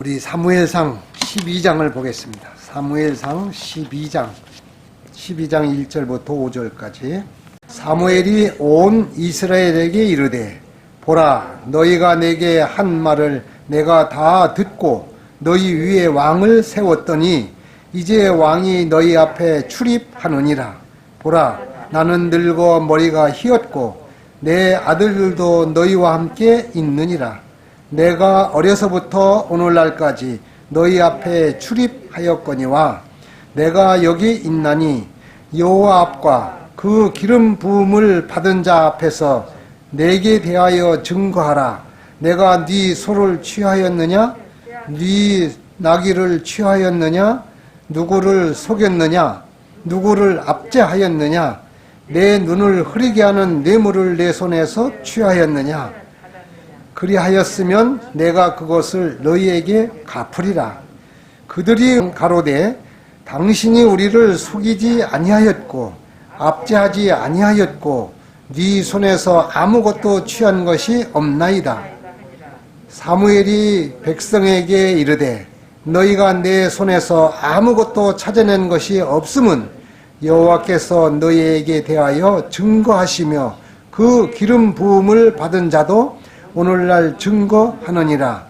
우리 사무엘상 12장을 보겠습니다. 사무엘상 12장 1절부터 5절까지. 사무엘이 온 이스라엘에게 이르되 보라, 너희가 내게 한 말을 내가 다 듣고 너희 위에 왕을 세웠더니 이제 왕이 너희 앞에 출입하느니라. 보라, 나는 늙어 머리가 희었고 내 아들들도 너희와 함께 있느니라. 내가 어려서부터 오늘날까지 너희 앞에 출입하였거니와 내가 여기 있나니 여호와 앞과 그 기름 부음을 받은 자 앞에서 내게 대하여 증거하라. 내가 네 소를 취하였느냐? 네 나귀를 취하였느냐? 누구를 속였느냐? 누구를 압제하였느냐? 내 눈을 흐리게 하는 뇌물을 내 손에서 취하였느냐? 그리하였으면 내가 그것을 너희에게 갚으리라. 그들이 가로되 당신이 우리를 속이지 아니하였고 압제하지 아니하였고 네 손에서 아무것도 취한 것이 없나이다. 사무엘이 백성에게 이르되 너희가 내 손에서 아무것도 찾아낸 것이 없음은 여호와께서 너희에게 대하여 증거하시며 그 기름 부음을 받은 자도 오늘날 증거하느니라.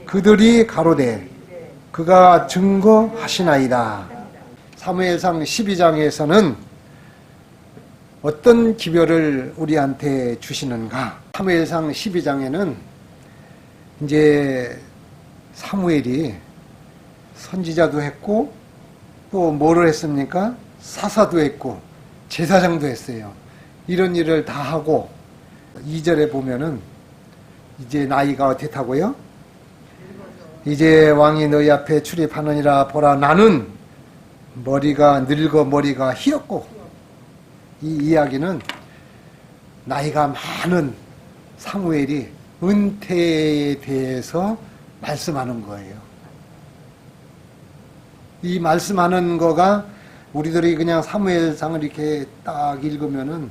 그들이 가로되 그가 증거하시나이다. 사무엘상 12장에서는 어떤 기별을 우리한테 주시는가? 사무엘상 12장에는 이제 사무엘이 선지자도 했고 또 뭐를 했습니까? 사사도 했고 제사장도 했어요. 이런 일을 다 하고 2절에 보면은 이제 나이가 어떻다고요? 이제 왕이 너희 앞에 출입하느니라. 보라, 나는 머리가 늙어 머리가 희었고. 이 이야기는 나이가 많은 사무엘이 은퇴에 대해서 말씀하는 거예요. 이 말씀하는 거가 우리들이 그냥 사무엘상을 이렇게 딱 읽으면은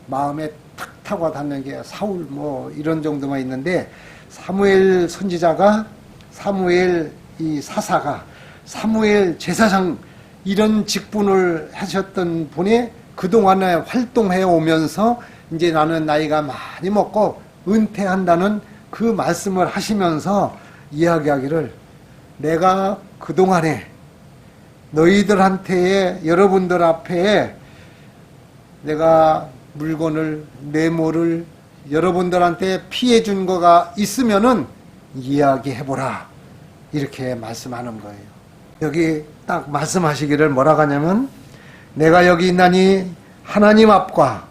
마음에 탁 타고 닿는 게 사울 뭐 이런 정도만 있는데, 사무엘 선지자가, 사무엘 이 사사가, 사무엘 제사장 이런 직분을 하셨던 분이 그동안에 활동해 오면서 이제 나는 나이가 많이 먹고 은퇴한다는 그 말씀을 하시면서 이야기하기를, 내가 그동안에 너희들한테, 여러분들 앞에 내가 물건을, 뇌물을 여러분들한테 피해 준 거가 있으면은 이야기해보라. 이렇게 말씀하는 거예요. 여기 딱 말씀하시기를 뭐라고 하냐면, 내가 여기 있나니 하나님 앞과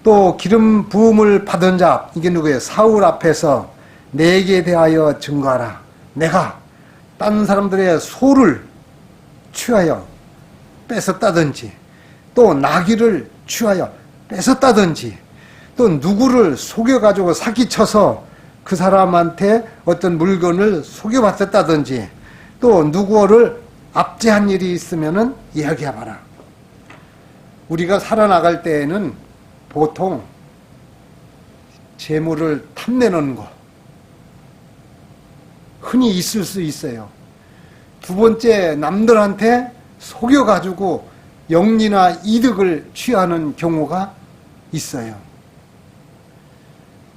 또 기름 부음을 받은 자, 이게 누구예요? 사울 앞에서 내게 대하여 증거하라. 내가 다른 사람들의 소를 취하여 뺏었다든지, 또 나귀를 취하여 뺏었다든지, 또 누구를 속여가지고 사기쳐서 그 사람한테 어떤 물건을 속여받았다든지, 또 누구를 압제한 일이 있으면은 이야기해봐라. 우리가 살아나갈 때에는 보통 재물을 탐내는 거 흔히 있을 수 있어요. 두 번째, 남들한테 속여가지고 영리나 이득을 취하는 경우가 있어요.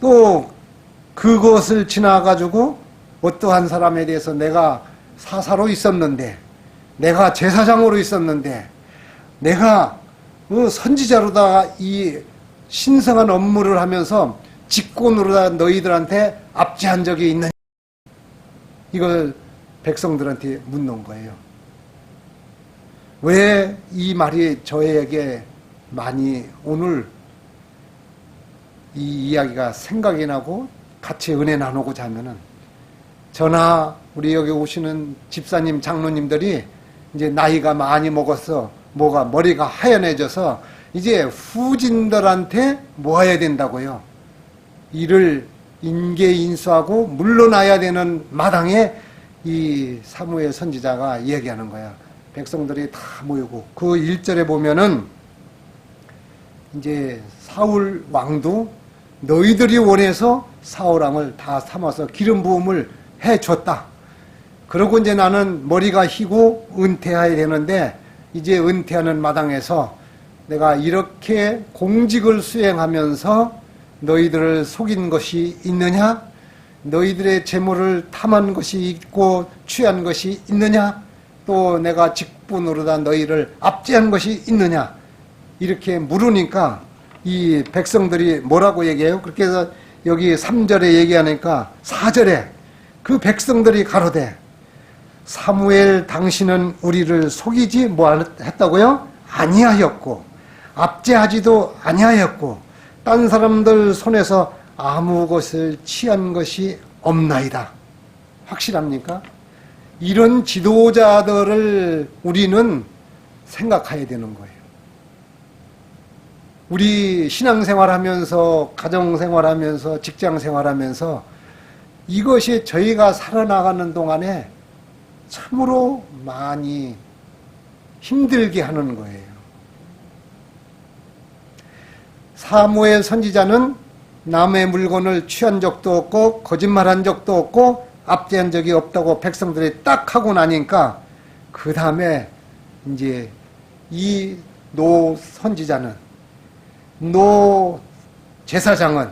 또 그것을 지나가지고 어떠한 사람에 대해서 내가 사사로 있었는데, 내가 제사장으로 있었는데, 내가 선지자로다가 이 신성한 업무를 하면서 직권으로다 너희들한테 압제한 적이 있느냐, 이걸 백성들한테 묻는 거예요. 왜 이 말이 저에게 많이 오늘 이 이야기가 생각이 나고 같이 은혜 나누고자 하면은, 저나 우리 여기 오시는 집사님, 장로님들이 이제 나이가 많이 먹어서 뭐가 머리가 하얀해져서 이제 후진들한테 모아야 된다고요. 이를 인계인수하고 물러나야 되는 마당에 이 사무엘 선지자가 얘기하는 거야. 백성들이 다 모이고, 그 1절에 보면은 이제 사울 왕도 너희들이 원해서 사울 왕을 다 삼아서 기름 부음을 해줬다. 그러고 이제 나는 머리가 희고 은퇴해야 되는데 이제 은퇴하는 마당에서 내가 이렇게 공직을 수행하면서 너희들을 속인 것이 있느냐? 너희들의 재물을 탐한 것이 있고 취한 것이 있느냐? 또 내가 직분으로다 너희를 압제한 것이 있느냐? 이렇게 물으니까 이 백성들이 뭐라고 얘기해요? 그렇게 해서 여기 3절에 얘기하니까 4절에 그 백성들이 가로되 사무엘 당신은 우리를 속이지 했다고요? 아니하였고 압제하지도 아니하였고 딴 사람들 손에서 아무 것을 취한 것이 없나이다. 확실합니까? 이런 지도자들을 우리는 생각해야 되는 거예요. 우리 신앙생활하면서 가정생활하면서 직장생활하면서 이것이 저희가 살아나가는 동안에 참으로 많이 힘들게 하는 거예요. 사무엘 선지자는 남의 물건을 취한 적도 없고 거짓말한 적도 없고 압제한 적이 없다고 백성들이 딱 하고 나니까 그 다음에 이제 이 노 선지자는 노 제사장은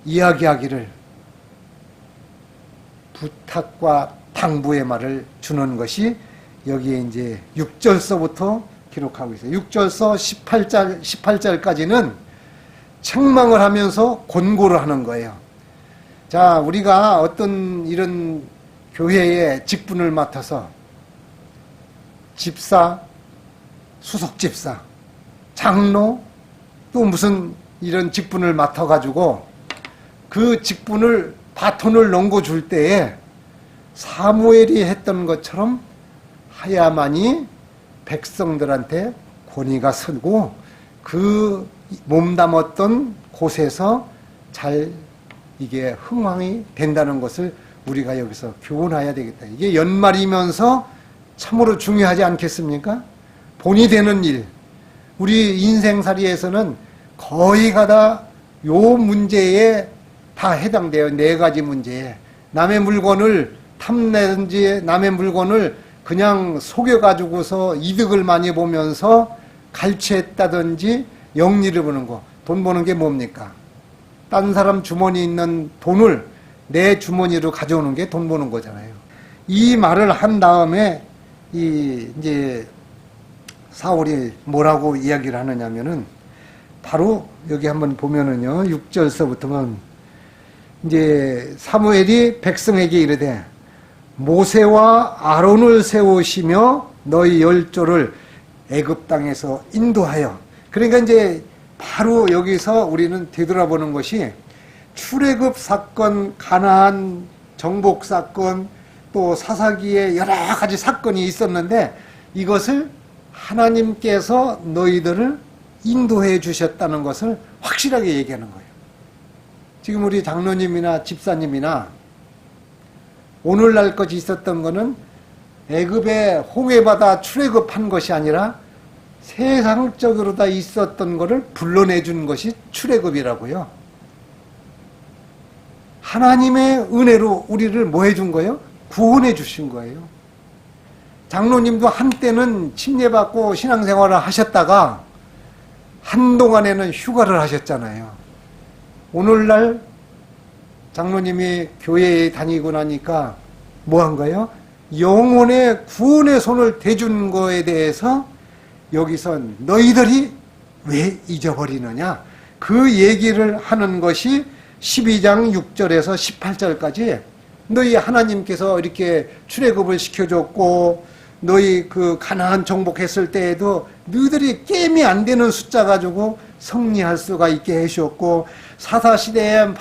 이야기하기를 부탁과 당부의 말을 주는 것이 여기에 이제 6절서부터 기록하고 있어요. 6절서 18절까지는 책망을 하면서 권고를 하는 거예요. 자, 우리가 어떤 이런 교회의 직분을 맡아서 집사, 수석집사, 장로, 또 무슨 이런 직분을 맡아가지고 그 직분을 바톤을 넘겨줄 때에 사무엘이 했던 것처럼 하야만이 백성들한테 권위가 서고 그 몸담았던 곳에서 잘 이게 흥황이 된다는 것을 우리가 여기서 교훈해야 되겠다. 이게 연말이면서 참으로 중요하지 않겠습니까? 본이 되는 일. 우리 인생살이에서는 거의가 다 요 문제에 다 해당돼요. 4가지 문제에. 남의 물건을 탐내든지 남의 물건을 그냥 속여가지고서 이득을 많이 보면서 갈취했다든지 영리를 보는 거. 돈 버는 게 뭡니까? 딴 사람 주머니 있는 돈을 내 주머니로 가져오는 게 돈 버는 거잖아요. 이 말을 한 다음에 이제 사울이 뭐라고 이야기를 하느냐면은 바로 여기 한번 보면은요. 6절서부터는 이제 사무엘이 백성에게 이르되 모세와 아론을 세우시며 너희 열조를 애굽 땅에서 인도하여. 그러니까 이제 바로 여기서 우리는 되돌아보는 것이 출애굽 사건, 가나안 정복 사건, 또 사사기에 여러 가지 사건이 있었는데 이것을 하나님께서 너희들을 인도해 주셨다는 것을 확실하게 얘기하는 거예요. 지금 우리 장로님이나 집사님이나 오늘날까지 있었던 거는 애굽에 홍해바다 출애굽한 것이 아니라 세상적으로 다 있었던 것을 불러내준 것이 출애굽이라고요. 하나님의 은혜로 우리를 뭐 해준 거예요? 구원해 주신 거예요. 장로님도 한때는 침례받고 신앙생활을 하셨다가 한동안에는 휴가를 하셨잖아요. 오늘날 장로님이 교회에 다니고 나니까 뭐 한 거예요? 영혼의 구원의 손을 대준 거에 대해서 여기서 너희들이 왜 잊어버리느냐? 그 얘기를 하는 것이 12장 6절에서 18절까지 너희 하나님께서 이렇게 출애굽을 시켜줬고 너희 그 가나안 정복했을 때에도 너희들이 게임이 안 되는 숫자 가지고 승리할 수가 있게 해주셨고 사사시대에 막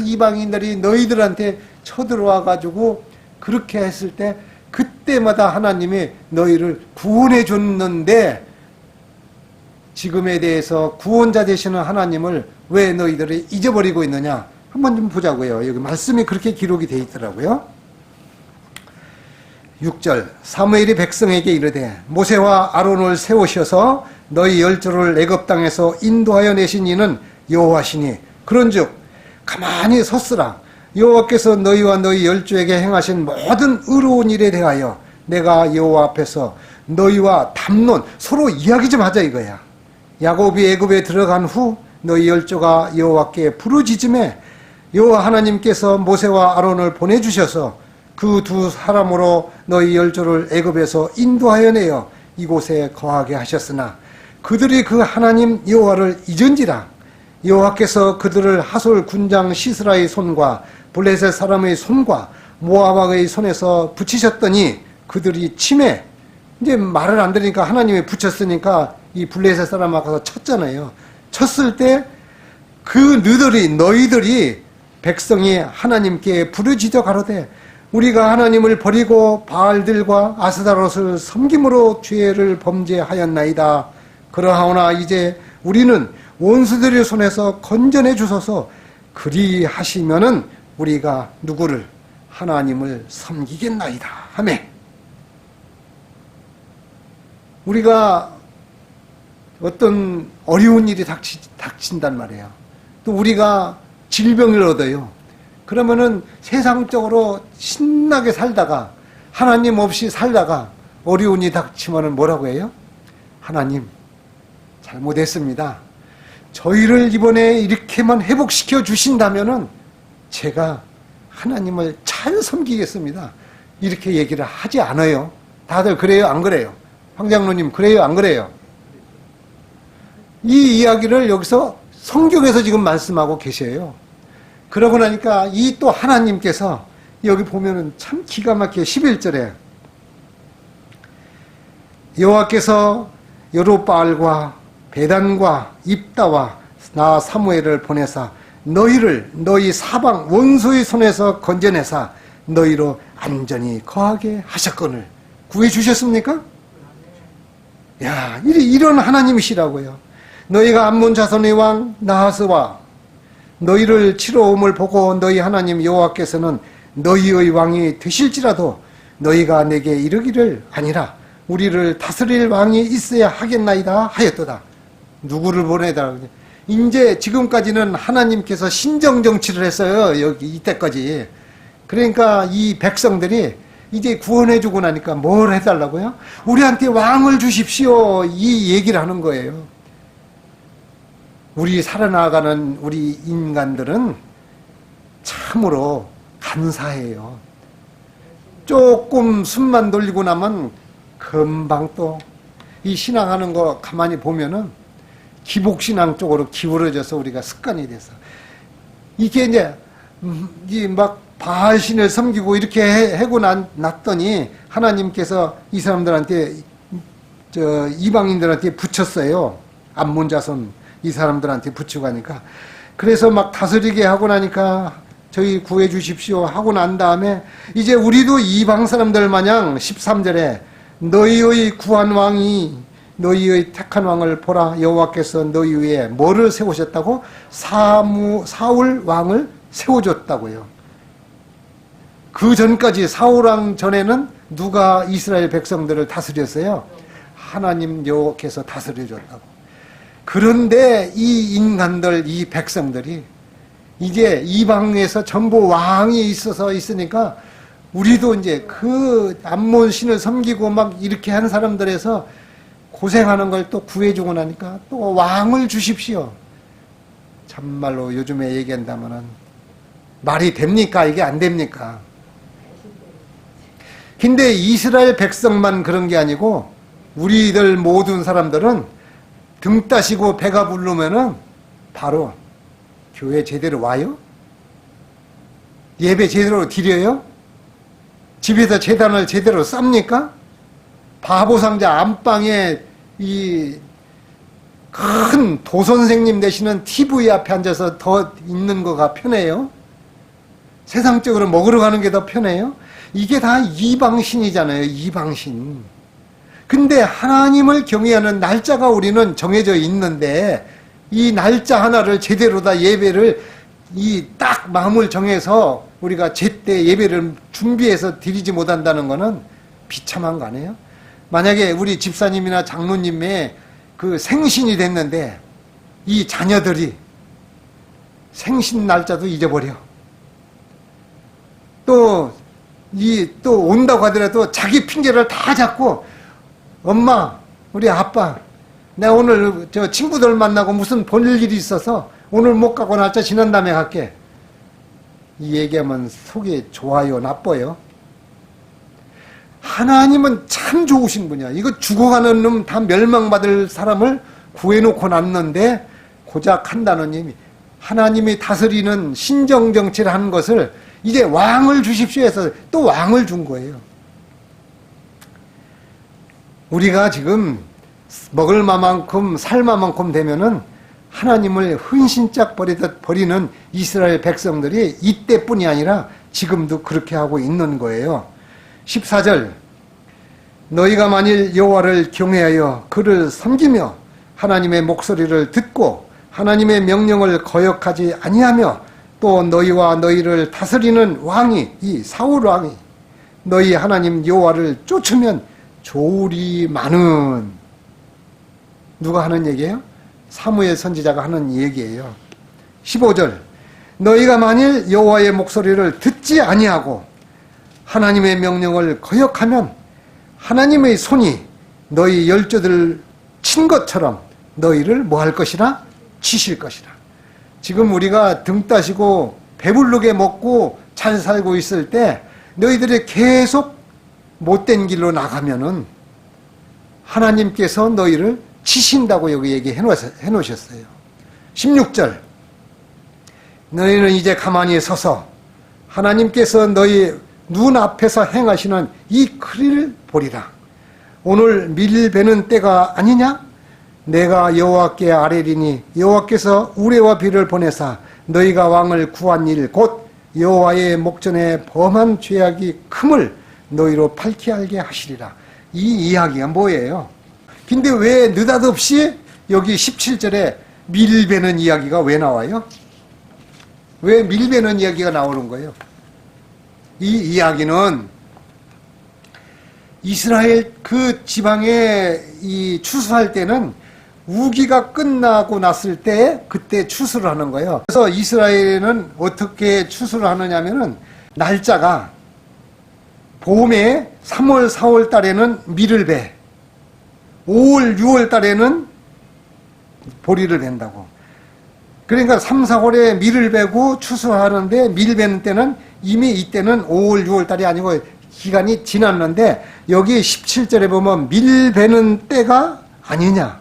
이방인들이 너희들한테 쳐들어와 가지고 그렇게 했을 때 그때마다 하나님이 너희를 구원해 줬는데 지금에 대해서 구원자 되시는 하나님을 왜 너희들이 잊어버리고 있느냐? 한번 좀 보자고요. 여기 말씀이 그렇게 기록이 되어 있더라고요. 6절 사무엘이 백성에게 이르되 모세와 아론을 세우셔서 너희 열조를 애굽 땅에서 인도하여 내신 이는 여호와시니 그런즉 가만히 섰으라. 여호와께서 너희와 너희 열조에게 행하신 모든 의로운 일에 대하여 내가 여호와 앞에서 너희와 담론, 서로 이야기 좀 하자 이거야. 야곱이 애굽에 들어간 후 너희 열조가 여호와께 부르짖음에 여호와 하나님께서 모세와 아론을 보내주셔서 그 두 사람으로 너희 열조를 애굽에서 인도하여 내어 이곳에 거하게 하셨으나 그들이 그 하나님 여호와를 잊은지라. 여호와께서 그들을 하솔 군장 시스라의 손과 블레셋 사람의 손과 모아박의 손에서 붙이셨더니 그들이 침에, 이제 말을 안 들으니까 하나님이 붙였으니까 이 블레셋 사람 앞에서 쳤잖아요. 쳤을 때 그 너희들이 백성이 하나님께 부르짖어 가로되 우리가 하나님을 버리고 바알들과 아스다롯을 섬김으로 죄를 범죄하였나이다. 그러하오나 이제 우리는 원수들의 손에서 건져내 주소서. 그리하시면은 우리가 누구를? 하나님을 섬기겠나이다 하매, 우리가 어떤 어려운 일이 닥친단 말이에요. 또 우리가 질병을 얻어요. 그러면은 세상적으로 신나게 살다가 하나님 없이 살다가 어려운 일이 닥치면은 뭐라고 해요? 하나님 잘못했습니다. 저희를 이번에 이렇게만 회복시켜 주신다면은 제가 하나님을 잘 섬기겠습니다. 이렇게 얘기를 하지 않아요. 다들 그래요? 안 그래요? 황장로님 그래요? 안 그래요? 이 이야기를 여기서 성경에서 지금 말씀하고 계셔요. 그러고 나니까 이 또 하나님께서 여기 보면은 참 기가 막히게 11절에 여호와께서 여룹바알과 베단과 입다와 나 사무엘을 보내사 너희를 너희 사방 원수의 손에서 건져내사 너희로 안전히 거하게 하셨거늘 구해 주셨습니까? 야, 이런 하나님이시라고요. 너희가 암몬 자손의 왕 나하스와 너희를 치러옴을 보고 너희 하나님 여호와께서는 너희의 왕이 되실지라도 너희가 내게 이르기를 아니라 우리를 다스릴 왕이 있어야 하겠나이다 하였도다. 누구를 보내달라. 이제 지금까지는 하나님께서 신정 정치를 했어요. 여기 이때까지. 그러니까 이 백성들이 이제 구원해주고 나니까 뭘 해달라고요? 우리한테 왕을 주십시오. 이 얘기를 하는 거예요. 우리 살아나가는 우리 인간들은 참으로 간사해요. 조금 숨만 돌리고 나면 금방 또 이 신앙하는 거 가만히 보면은 기복신앙 쪽으로 기울어져서 우리가 습관이 돼서 이게 이제 막 바알신을 섬기고 이렇게 하고 났더니 하나님께서 이 사람들한테 이방인들한테 붙였어요. 암몬 자손 이 사람들한테 붙이고 하니까 그래서 막 다스리게 하고 나니까 저희 구해 주십시오 하고 난 다음에 이제 우리도 이방 사람들 마냥 13절에 너희의 구한 왕이 너희의 택한 왕을 보라. 여호와께서 너희 위에 뭐를 세우셨다고? 사울 왕을 세워줬다고요. 그 전까지 사울 왕 전에는 누가 이스라엘 백성들을 다스렸어요? 하나님 여호와께서 다스려줬다고. 그런데 이 인간들, 이 백성들이 이제 이방에서 전부 왕이 있으니까 우리도 이제 그 암몬 신을 섬기고 막 이렇게 하는 사람들에서 고생하는 걸 또 구해주고 나니까 또 왕을 주십시오. 참말로 요즘에 얘기한다면은 말이 됩니까? 이게 안 됩니까? 근데 이스라엘 백성만 그런 게 아니고 우리들 모든 사람들은 등 따시고 배가 부르면은 바로 교회 제대로 와요? 예배 제대로 드려요? 집에서 제단을 제대로 쌉니까? 바보상자 안방에 이 큰 도선생님 되시는 TV 앞에 앉아서 더 있는 거가 편해요? 세상적으로 먹으러 가는 게 더 편해요? 이게 다 이방신이잖아요. 이방신. 근데 하나님을 경외하는 날짜가 우리는 정해져 있는데 이 날짜 하나를 제대로 다 예배를 이 딱 마음을 정해서 우리가 제때 예배를 준비해서 드리지 못한다는 거는 비참한 거 아니에요? 만약에 우리 집사님이나 장로님의 그 생신이 됐는데 이 자녀들이 생신 날짜도 잊어버려. 또 온다고 하더라도 자기 핑계를 다 잡고, 엄마, 우리 아빠, 내가 오늘 저 친구들 만나고 무슨 볼 일이 있어서 오늘 못 가고 날짜 지난 다음에 갈게. 이 얘기하면 속이 좋아요, 나빠요? 하나님은 참 좋으신 분이야. 이거 죽어가는 놈 다 멸망받을 사람을 구해놓고 놨는데 고작 한다는 의미. 하나님이 다스리는 신정정치를 하는 것을 이제 왕을 주십시오 해서 또 왕을 준 거예요. 우리가 지금 먹을 만큼 살 만큼 되면은 하나님을 헌신짝 버리듯 버리는 이스라엘 백성들이 이때뿐이 아니라 지금도 그렇게 하고 있는 거예요. 14절, 너희가 만일 여호와를 경외하여 그를 섬기며 하나님의 목소리를 듣고 하나님의 명령을 거역하지 아니하며 또 너희와 너희를 다스리는 왕이, 이 사울 왕이 너희 하나님 여호와를 쫓으면 좋으리마는. 누가 하는 얘기예요? 사무엘 선지자가 하는 얘기예요. 15절, 너희가 만일 여호와의 목소리를 듣지 아니하고 하나님의 명령을 거역하면 하나님의 손이 너희 열조들 친 것처럼 너희를 뭐 할 것이라? 치실 것이라. 지금 우리가 등 따시고 배부르게 먹고 잘 살고 있을 때 너희들이 계속 못된 길로 나가면은 하나님께서 너희를 치신다고 여기 얘기해 놓으셨어요. 16절, 너희는 이제 가만히 서서 하나님께서 너희 눈앞에서 행하시는 이 크리를 보리라. 오늘 밀배는 때가 아니냐? 내가 여호와께 아뢰리니 여호와께서 우레와 비를 보내사 너희가 왕을 구한 일 곧 여호와의 목전에 범한 죄악이 큼을 너희로 밝히 알게 하시리라. 이 이야기가 뭐예요? 근데 왜 느닷없이 여기 17절에 밀배는 이야기가 왜 나와요? 왜 밀배는 이야기가 나오는 거예요? 이 이야기는 이스라엘 그 지방에 이 추수할 때는 우기가 끝나고 났을 때 그때 추수를 하는 거예요. 그래서 이스라엘은 어떻게 추수를 하느냐면은 날짜가 봄에 3월, 4월 달에는 밀을 배, 5월, 6월 달에는 보리를 벤다고. 그러니까 3, 4월에 밀을 베고 추수하는데 밀 베는 때는 이미 이때는 5월, 6월 달이 아니고 기간이 지났는데 여기 17절에 보면 밀 베는 때가 아니냐.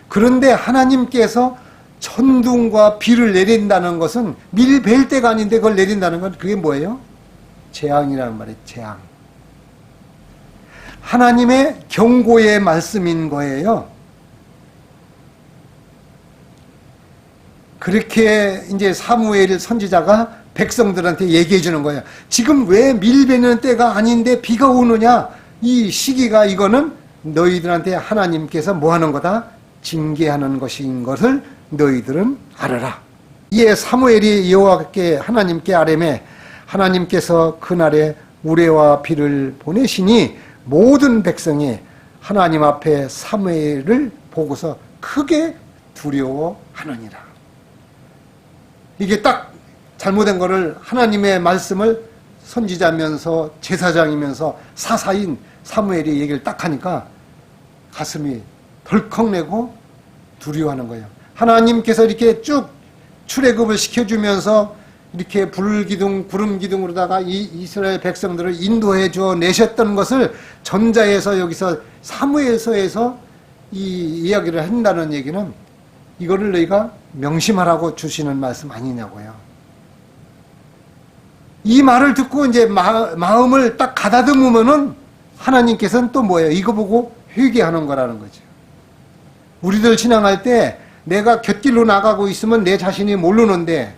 그런데 하나님께서 천둥과 비를 내린다는 것은 밀 벨 때가 아닌데 그걸 내린다는 건 그게 뭐예요? 재앙이라는 말이에요. 재앙. 하나님의 경고의 말씀인 거예요. 그렇게 이제 사무엘 선지자가 백성들한테 얘기해 주는 거예요. 지금 왜 밀베는 때가 아닌데 비가 오느냐? 이 시기가 이거는 너희들한테 하나님께서 뭐 하는 거다? 징계하는 것인 것을 너희들은 알아라. 이에 사무엘이 여호와께 하나님께 아뢰매 하나님께서 그날에 우레와 비를 보내시니 모든 백성이 하나님 앞에 사무엘을 보고서 크게 두려워하느니라. 이게 딱 잘못된 거를 하나님의 말씀을 선지자면서 제사장이면서 사사인 사무엘이 얘기를 딱 하니까 가슴이 덜컥내고 두려워하는 거예요. 하나님께서 이렇게 쭉 출애굽을 시켜주면서 이렇게 불기둥, 구름기둥으로다가 이 이스라엘 백성들을 인도해 줘 내셨던 것을 전자에서 여기서 사무엘서에서 이 이야기를 한다는 얘기는 이거를 너희가 명심하라고 주시는 말씀 아니냐고요. 이 말을 듣고 이제 마음을 딱 가다듬으면은 하나님께서는 또 뭐예요? 이거 보고 회개하는 거라는 거죠. 우리들 신앙할 때 내가 곁길로 나가고 있으면 내 자신이 모르는데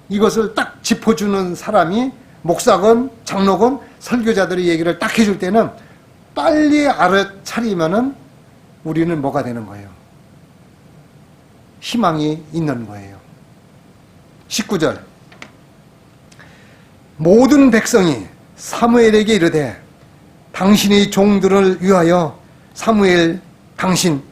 이것을 딱 짚어주는 사람이 목사건 장로건 설교자들이 얘기를 딱 해줄 때는 빨리 알아차리면은 우리는 뭐가 되는 거예요? 희망이 있는 거예요. 19절, 모든 백성이 사무엘에게 이르되 당신의 종들을 위하여 사무엘 당신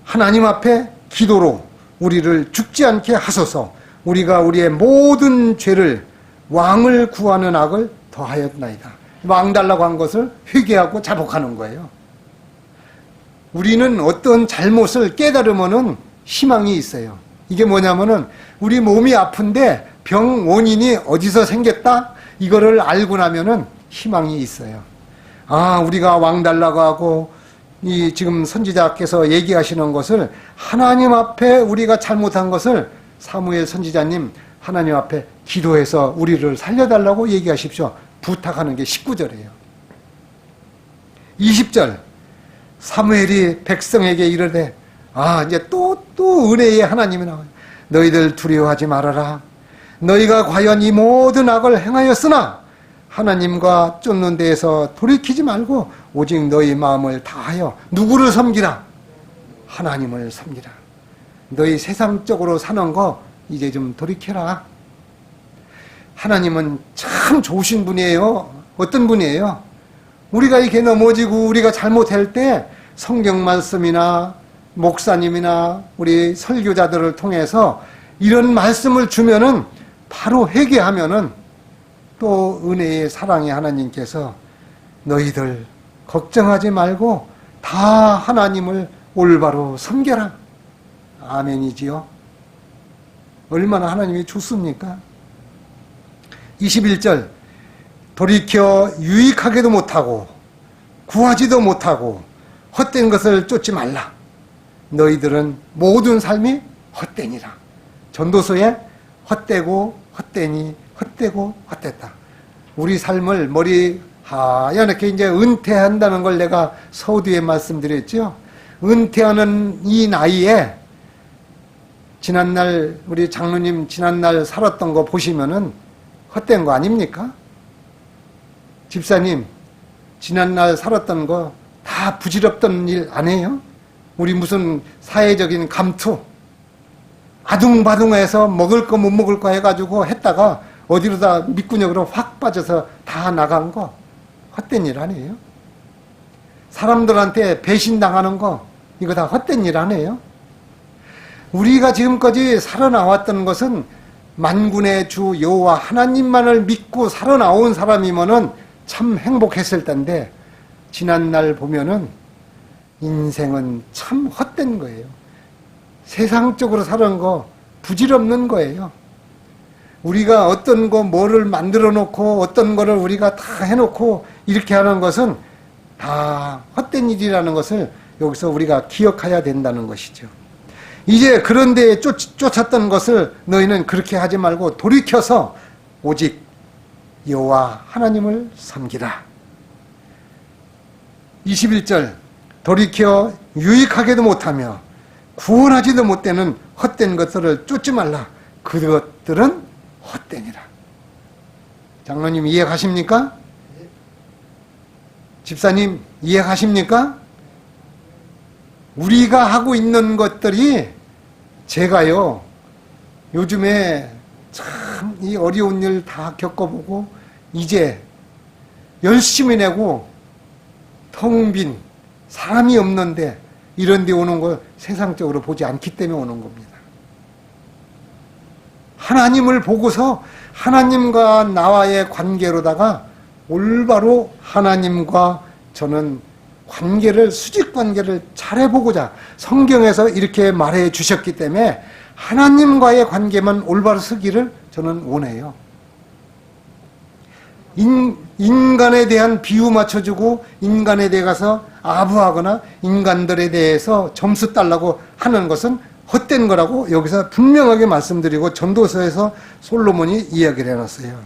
하나님 앞에 기도로 우리를 죽지 않게 하소서. 우리가 우리의 모든 죄를 왕을 구하는 악을 더하였나이다. 망달라고 한 것을 회개하고 자복하는 거예요. 우리는 어떤 잘못을 깨달으면은 희망이 있어요. 이게 뭐냐면은 우리 몸이 아픈데 병 원인이 어디서 생겼다? 이거를 알고 나면은 희망이 있어요. 아, 우리가 왕달라고 하고 이 지금 선지자께서 얘기하시는 것을 하나님 앞에 우리가 잘못한 것을 사무엘 선지자님 하나님 앞에 기도해서 우리를 살려달라고 얘기하십시오. 부탁하는 게 19절이에요. 20절 사무엘이 백성에게 이르되 이제 또 은혜의 하나님이 나와요. 너희들 두려워하지 말아라. 너희가 과연 이 모든 악을 행하였으나 하나님과 쫓는 데에서 돌이키지 말고 오직 너희 마음을 다하여 누구를 섬기라? 하나님을 섬기라. 너희 세상적으로 사는 거 이제 좀 돌이켜라. 하나님은 참 좋으신 분이에요. 어떤 분이에요? 우리가 이렇게 넘어지고 우리가 잘못할 때 성경 말씀이나 목사님이나 우리 설교자들을 통해서 이런 말씀을 주면은 바로 회개하면은 또 은혜의 사랑의 하나님께서 너희들 걱정하지 말고 다 하나님을 올바로 섬겨라. 아멘이지요. 얼마나 하나님이 좋습니까? 21절 돌이켜 유익하게도 못하고 구하지도 못하고 헛된 것을 쫓지 말라. 너희들은 모든 삶이 헛되니라. 전도서에 헛되고 헛되니 헛되고 헛됐다. 우리 삶을 머리 하얗게 이제 은퇴한다는 걸 내가 서두에 말씀드렸죠. 은퇴하는 이 나이에 지난날 우리 장로님 지난날 살았던 거 보시면은 헛된 거 아닙니까? 집사님 지난날 살았던 거 다 부질없던 일 아니에요? 우리 무슨 사회적인 감투 아둥바둥해서 먹을 거 못 먹을 거 해가지고 했다가 어디로다 밑구녕으로 확 빠져서 다 나간 거 헛된 일 아니에요? 사람들한테 배신당하는 거 이거 다 헛된 일 아니에요? 우리가 지금까지 살아나왔던 것은 만군의 주 여호와 하나님만을 믿고 살아나온 사람이면은 참 행복했을 텐데 지난날 보면은 인생은 참 헛된 거예요. 세상적으로 사는 거 부질없는 거예요. 우리가 어떤 거 뭐를 만들어 놓고 어떤 거를 우리가 다 해놓고 이렇게 하는 것은 다 헛된 일이라는 것을 여기서 우리가 기억해야 된다는 것이죠. 이제 그런 데에 쫓았던 것을 너희는 그렇게 하지 말고 돌이켜서 오직 여호와 하나님을 섬기라. 21절 돌이켜 유익하게도 못하며 구원하지도 못되는 헛된 것들을 쫓지 말라. 그것들은 헛되니라. 장로님 이해가십니까? 집사님 이해가십니까? 우리가 하고 있는 것들이 제가요 요즘에 참 이 어려운 일 다 겪어보고 이제 열심히 내고 텅 빈 사람이 없는데 이런 데 오는 걸 세상적으로 보지 않기 때문에 오는 겁니다. 하나님을 보고서 하나님과 나와의 관계로다가 올바로 하나님과 저는 관계를 수직 관계를 잘해보고자 성경에서 이렇게 말해 주셨기 때문에 하나님과의 관계만 올바로 서기를 저는 원해요. 인간에 대한 비유 맞춰주고 인간에 대해서 아부하거나 인간들에 대해서 점수 달라고 하는 것은 헛된 거라고 여기서 분명하게 말씀드리고 전도서에서 솔로몬이 이야기를 해놨어요.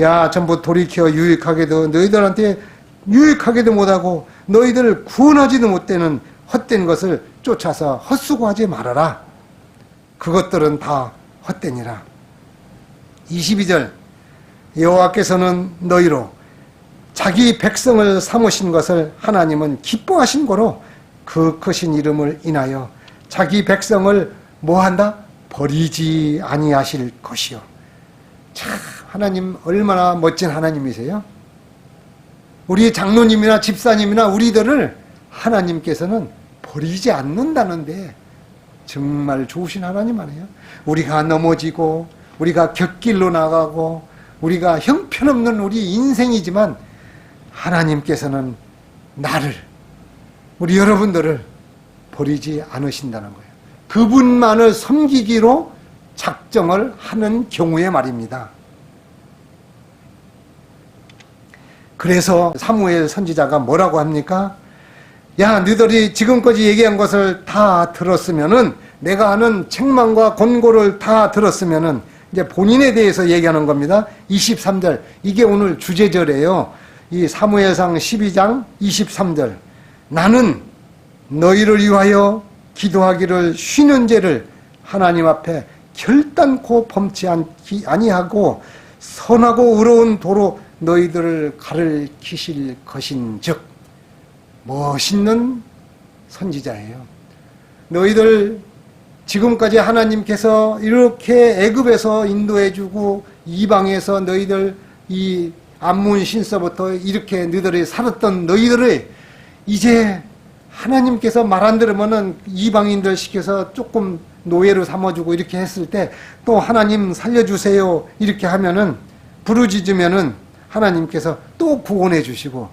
야 전부 돌이켜 유익하게도 너희들한테 유익하게도 못하고 너희들 구원하지도 못되는 헛된 것을 쫓아서 헛수고하지 말아라. 그것들은 다 헛되니라. 22절 여호와께서는 너희로 자기 백성을 삼으신 것을 하나님은 기뻐하신 거로 그 크신 이름을 인하여 자기 백성을 뭐한다? 버리지 아니하실 것이요. 참 하나님 얼마나 멋진 하나님이세요? 우리 장로님이나 집사님이나 우리들을 하나님께서는 버리지 않는다는데 정말 좋으신 하나님 아니에요? 우리가 넘어지고 우리가 곁길로 나가고 우리가 형편없는 우리 인생이지만 하나님께서는 나를, 우리 여러분들을 버리지 않으신다는 거예요. 그분만을 섬기기로 작정을 하는 경우에 말입니다. 그래서 사무엘 선지자가 뭐라고 합니까? 야, 너희들이 지금까지 얘기한 것을 다 들었으면은, 내가 하는 책망과 권고를 다 들었으면은, 이제 본인에 대해서 얘기하는 겁니다. 23절. 이게 오늘 주제절이에요. 이 사무엘상 12장 23절. 나는 너희를 위하여 기도하기를 쉬는 죄를 하나님 앞에 결단코 범치 아니하고 선하고 의로운 도로 너희들을 가르치실 것인즉. 멋있는 선지자예요. 너희들 지금까지 하나님께서 이렇게 애굽에서 인도해주고 이방에서 너희들 이 암몬 신서부터 이렇게 너희들이 살았던 너희들을 이제 하나님께서 말 안 들으면은 이방인들 시켜서 조금 노예로 삼아주고 이렇게 했을 때 또 하나님 살려주세요 이렇게 하면은 부르짖으면은 하나님께서 또 구원해 주시고,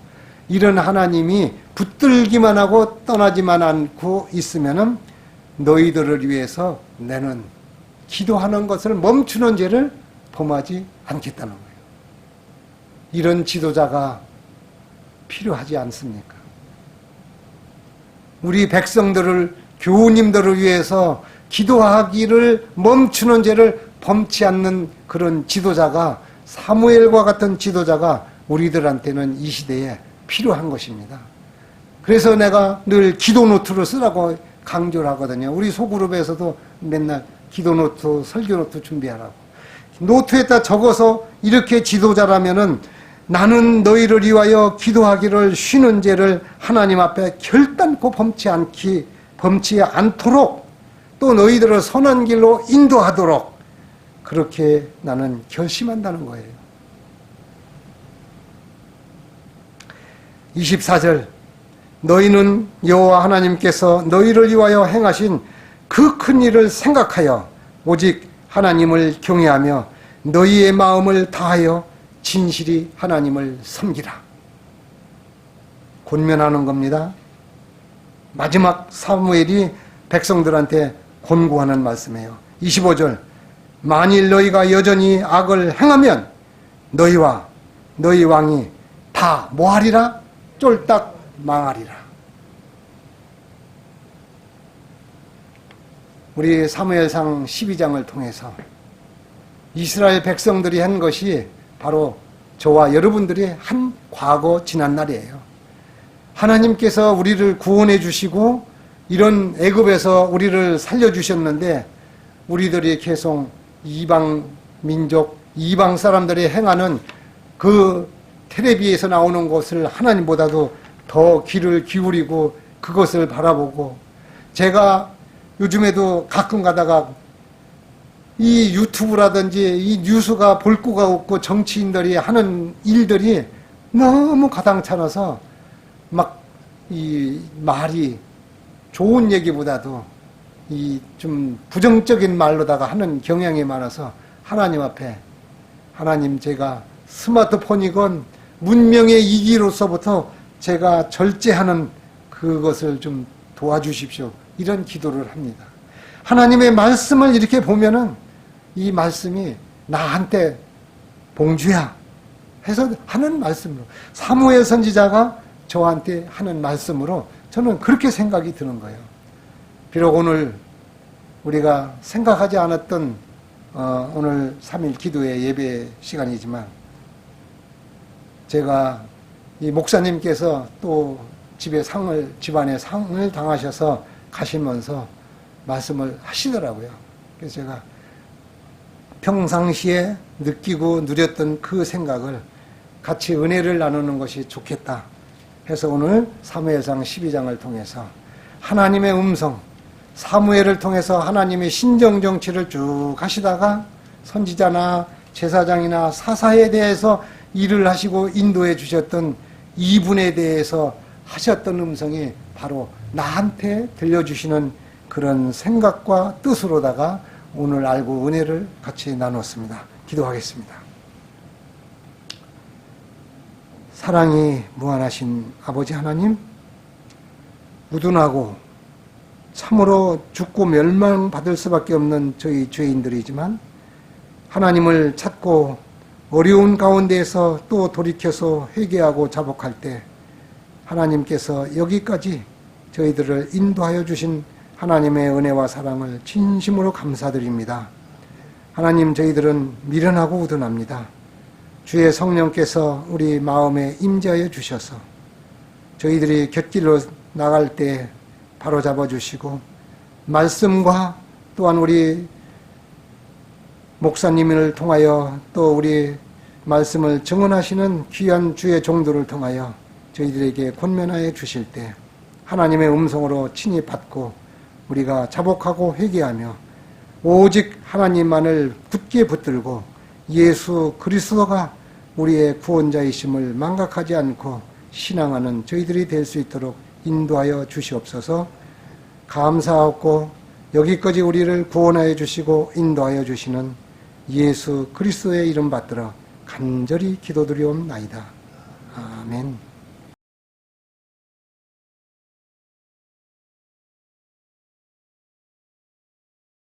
이런 하나님이 붙들기만 하고 떠나지만 않고 있으면은 너희들을 위해서 나는 기도하는 것을 멈추는 죄를 범하지 않겠다는 거예요. 이런 지도자가 필요하지 않습니까? 우리 백성들을, 교우님들을 위해서 기도하기를 멈추는 죄를 범치 않는 그런 지도자가, 사무엘과 같은 지도자가 우리들한테는 이 시대에 필요한 것입니다. 그래서 내가 늘 기도 노트를 쓰라고 강조를 하거든요. 우리 소그룹에서도 맨날 기도 노트, 설교 노트 준비하라고. 노트에다 적어서 이렇게 지도자라면은 나는 너희를 위하여 기도하기를 쉬는 죄를 하나님 앞에 결단코 범치 않도록 또 너희들을 선한 길로 인도하도록 그렇게 나는 결심한다는 거예요. 24절. 너희는 여호와 하나님께서 너희를 위하여 행하신 그 큰 일을 생각하여 오직 하나님을 경외하며 너희의 마음을 다하여 진실이 하나님을 섬기라. 권면하는 겁니다. 마지막 사무엘이 백성들한테 권고하는 말씀이에요. 25절. 만일 너희가 여전히 악을 행하면 너희와 너희 왕이 다 뭐하리라? 쫄딱 망하리라. 우리 사무엘상 12장을 통해서 이스라엘 백성들이 한 것이 바로 저와 여러분들이 한 과거 지난날이에요. 하나님께서 우리를 구원해 주시고 이런 애굽에서 우리를 살려주셨는데 우리들이 계속 이방 민족, 이방 사람들이 행하는 그 텔레비에서 나오는 것을 하나님보다도 더 귀를 기울이고 그것을 바라보고, 제가 요즘에도 가끔 가다가 이 유튜브라든지 이 뉴스가 볼 거가 없고 정치인들이 하는 일들이 너무 가당찮아서 막 이 말이 좋은 얘기보다도 이 좀 부정적인 말로다가 하는 경향이 많아서 하나님 앞에, 하나님 제가 스마트폰이건 문명의 이기로서부터 제가 절제하는 그것을 좀 도와주십시오. 이런 기도를 합니다. 하나님의 말씀을 이렇게 보면은 이 말씀이 나한테 봉주야 해서 하는 말씀으로, 사무엘 선지자가 저한테 하는 말씀으로 저는 그렇게 생각이 드는 거예요. 비록 오늘 우리가 생각하지 않았던 오늘 3일 기도의 예배 시간이지만, 제가 이 목사님께서 또 집안에 상을 당하셔서 가시면서 말씀을 하시더라고요. 그래서 제가 평상시에 느끼고 누렸던 그 생각을 같이 은혜를 나누는 것이 좋겠다 해서 오늘 사무엘상 12장을 통해서 하나님의 음성, 사무엘을 통해서 하나님의 신정정치를 쭉 하시다가 선지자나 제사장이나 사사에 대해서 일을 하시고 인도해 주셨던 이분에 대해서 하셨던 음성이 바로 나한테 들려주시는 그런 생각과 뜻으로다가 오늘 알고 은혜를 같이 나눴습니다. 기도하겠습니다. 사랑이 무한하신 아버지 하나님, 우둔하고 참으로 죽고 멸망받을 수밖에 없는 저희 죄인들이지만 하나님을 찾고 어려운 가운데에서 또 돌이켜서 회개하고 자복할 때 하나님께서 여기까지 저희들을 인도하여 주신 하나님의 은혜와 사랑을 진심으로 감사드립니다. 하나님, 저희들은 미련하고 우둔합니다. 주의 성령께서 우리 마음에 임재하여 주셔서 저희들이 곁길로 나갈 때 바로잡아 주시고 말씀과 또한 우리 목사님을 통하여 또 우리 말씀을 증언하시는 귀한 주의 종들을 통하여 저희들에게 권면하여 주실 때 하나님의 음성으로 친히 받고 우리가 자복하고 회개하며 오직 하나님만을 굳게 붙들고 예수 그리스도가 우리의 구원자이심을 망각하지 않고 신앙하는 저희들이 될 수 있도록 인도하여 주시옵소서. 감사하고 여기까지 우리를 구원하여 주시고 인도하여 주시는 예수 그리스도의 이름 받들어 간절히 기도드리옵나이다. 아멘.